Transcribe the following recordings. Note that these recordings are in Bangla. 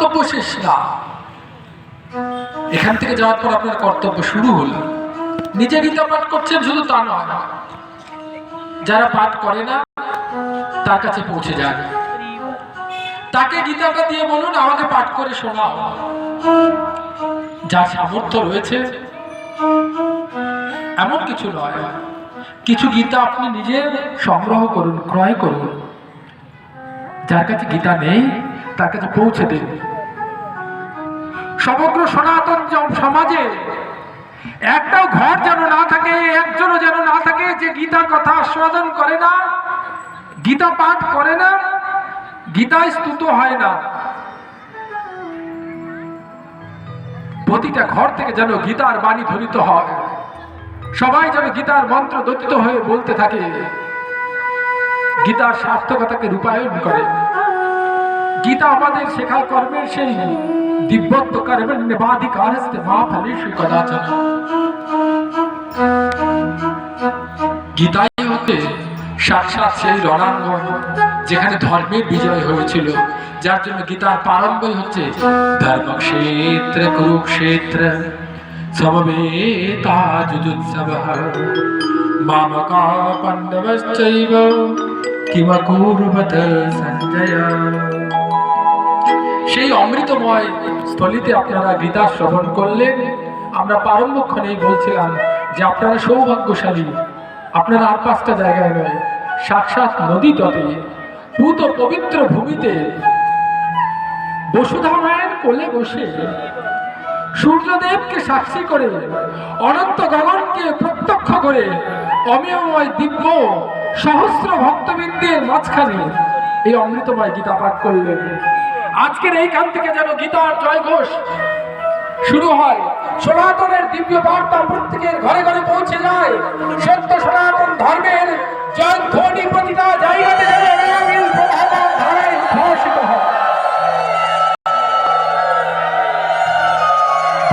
কর্তব্য শেষ না, এখান থেকে যাওয়ার পর আপনার কর্তব্য শুরু হলো। নিজে গীতা পাঠ করছেন শুধু তা নয়, যারা পাঠ করে না তার কাছে পৌঁছে যান, তাকে গীতাটা দিয়ে বলুন আমাকে পাঠ করে শোনাও। যার সামর্থ্য রয়েছে, এমন কিছু নয়, কিছু গীতা আপনি নিজে সংগ্রহ করুন, ক্রয় করুন। যার কাছে গীতা নেই তার কাছে পৌঁছে দিন। সমগ্র সনাতন সমাজে একটাও ঘর যেন না থাকে, একজনও যেন না থাকে যে গীতার কথা আস্বাদন করে না, গীতা পাঠ করে না, গীতায় স্তুত হয় না। প্রতিটা ঘর থেকে যেন গীতার বাণী ধ্বনিত হয়, সবাই যেন গীতার মন্ত্র দত্ত হয়ে বলতে থাকে, গীতার সার্থকতাকে রূপায়ণ করে। গীতা আমাদের শেখা কর্মের সেই দিব্যত্ব কর্মের নিবাধিকারস্তে মা ফলেষু কদাচন। গীতাই হতে সাক্ষাৎ সেই রণাঙ্গন যেখানে ধর্মের বিজয় হয়েছিল, যার জন্য গীতার প্রারম্ভই হচ্ছে ধর্মক্ষেত্র কুরুক্ষেত্র সমবেতাযুজুৎসবঃ মামকা পাণ্ডবশ্চৈব কিমকুর্বত সঞ্জয়। সেই অমৃতময় স্থলিতে আপনারা গীতা শ্রবণ করলেন। আমরা প্রারম্ভক্ষণেই বলছিলাম যে আপনারা সৌভাগ্যশালী, আপনারা আর 5টা জায়গায় নয়, সাক্ষাৎ নদী তটে পূত পবিত্র ভূমিতে বসুধা মায়ের কোলে বসে সূর্যদেবকে সাক্ষী করে, অনন্ত গগনকে প্রত্যক্ষ করে, অমেয়ময় দিব্য সহস্র ভক্তবৃন্দের মাঝখানে এই অমৃতময় গীতা পাঠ করলেন। আজকের এইখান থেকে যেন গীতার জয়ঘোষ শুরু হয়, সনাতনের দিব্য বার্তা প্রত্যেকের ঘরে ঘরে পৌঁছে যায়, সত্য সনাতন ধর্মের জয়ধ্বনি প্রতিটা জায়গাতে যেন ধারায় উদ্ভাসিত হয়।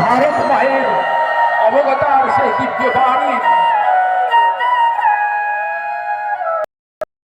ভারত মায়ের অবগতার সেই দিব্য বাণী